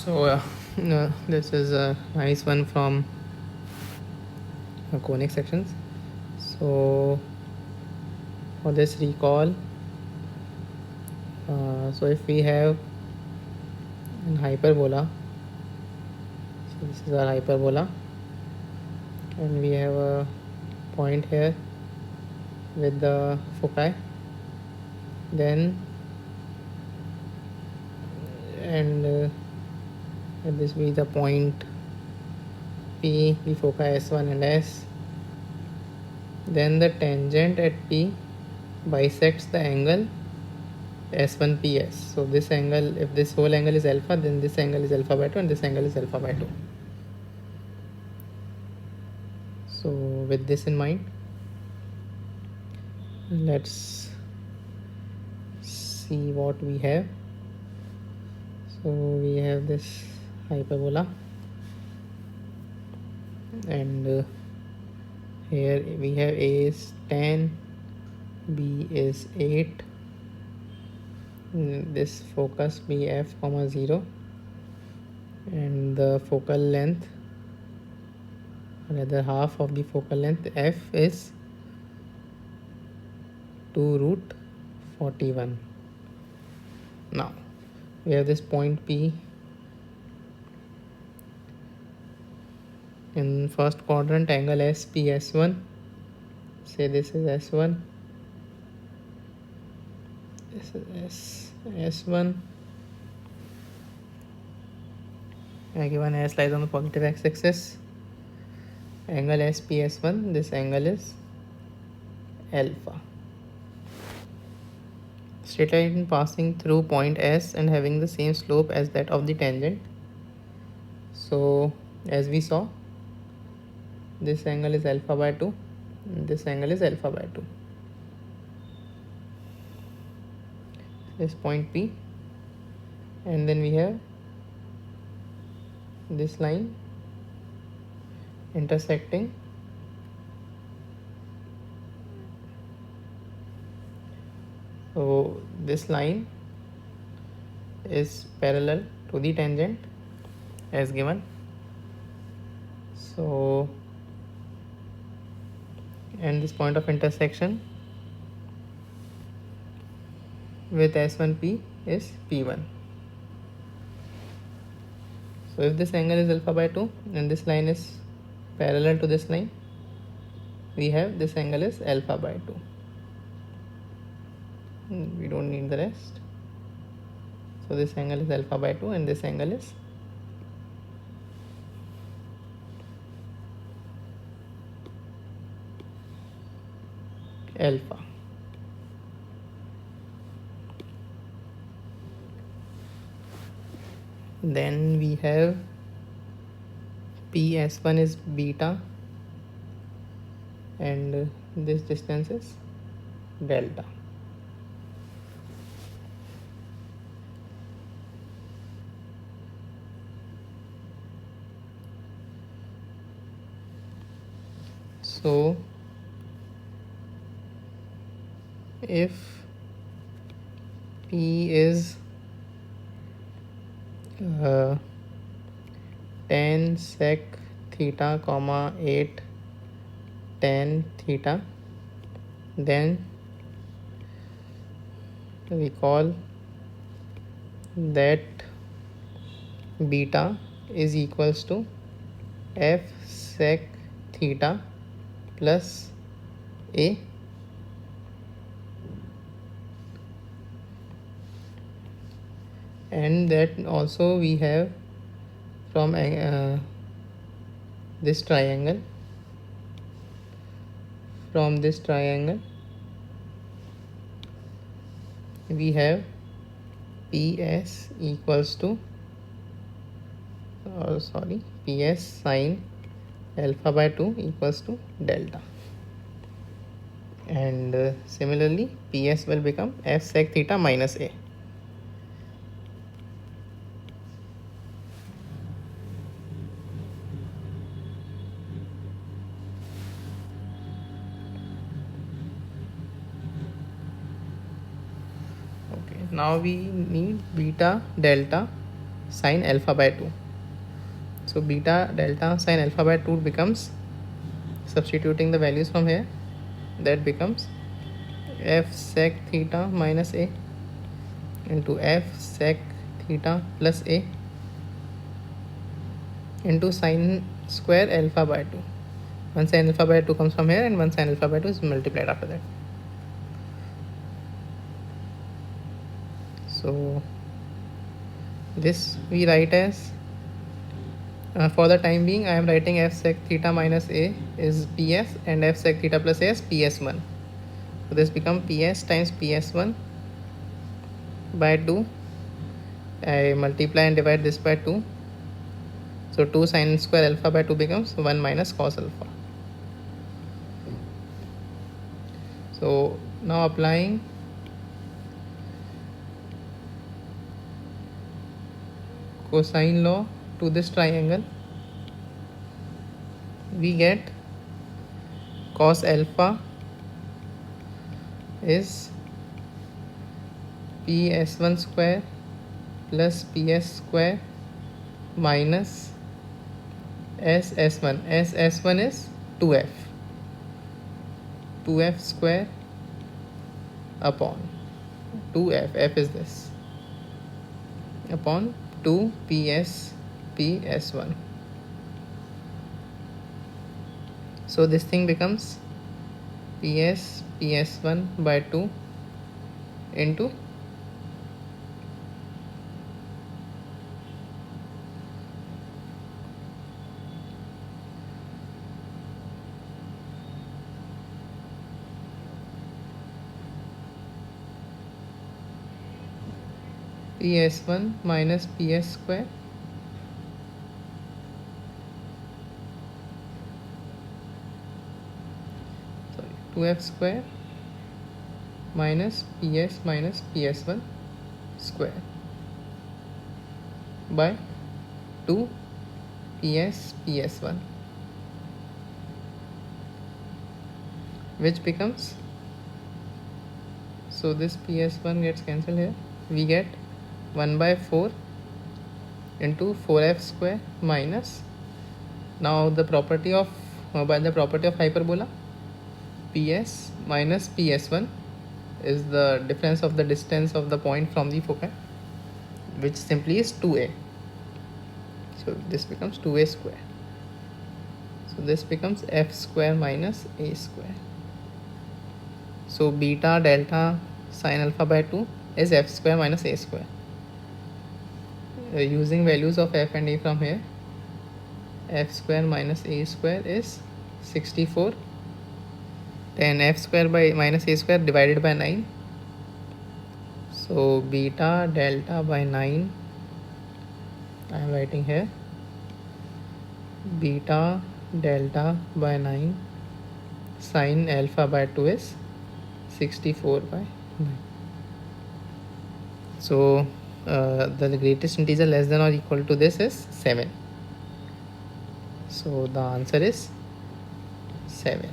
This is a nice one from conic sections. So for this recall, so if we have an hyperbola, so this is our hyperbola, and we have a point here with the foci, then and let this be the point P, the foci S1 and S. Then the tangent at P bisects the angle S1PS. So this angle, if this whole angle is alpha, then this angle is alpha by 2 and this angle is alpha by 2. So with this in mind, let's see what we have. So we have this hyperbola, and here we have A is 10, B is 8, this focus BF, 0, and the focal length, rather half of the focal length F is 2 root 41. Now we have this point P in first quadrant, angle SPS1. Say this is S1, this is S1. Given S lies on the positive x-axis, angle SPS1, this angle is alpha. Straight line passing through point S and having the same slope as that of the tangent. So as we saw, this angle is alpha by 2 and this angle is alpha by 2. This point P, and then we have this line intersecting so this line is parallel to the tangent as given. So and this point of intersection with S1P is P1. So if this angle is alpha by 2 and this line is parallel to this line, we have this angle is alpha by 2. We don't need the rest. So this angle is alpha by 2 and this angle is alpha. Then we have PS1 is beta and this distance is delta. So if P is 10 sec theta comma 8 tan theta, then we call that beta is equals to f sec theta plus a, and that also we have from this triangle. From this triangle we have PS equals to PS sine alpha by 2 equals to delta, and similarly PS will become f sec theta minus a. Now we need beta delta sine alpha by 2. So beta delta sine alpha by 2 becomes, substituting the values from here, that becomes f sec theta minus a into f sec theta plus a into sine square alpha by 2. One sine alpha by 2 comes from here and one sine alpha by 2 is multiplied after that. So this we write as, for the time being I am writing f sec theta minus a is ps and f sec theta plus a is ps1. So this becomes ps times ps1 by 2. I multiply and divide this by 2. So 2 sine square alpha by 2 becomes 1 minus cos alpha. So now applying cosine law to this triangle, we get cos alpha is ps1 square plus ps square minus ss1. ss1 is 2f square upon 2f, f is this, upon 2 ps1. So this thing becomes ps1 by 2 into ps1 minus ps square sorry 2f square minus ps minus ps1 square by 2 ps1, which becomes, so this ps1 gets cancelled here, we get 1 by 4 into 4f square minus, now the property of by the property of hyperbola, ps minus ps1 is the difference of the distance of the point from the foci, which simply is 2a. So this becomes 2a square. So this becomes f square minus a square. So beta delta sine alpha by 2 is f square minus a square. Using values of f and a from here, f square minus a square is 64. Then f square by minus a square divided by 9. So beta delta by 9, I am writing here, beta delta by 9 sine alpha by 2 is 64 by 9. So the greatest integer less than or equal to this is 7. So the answer is 7.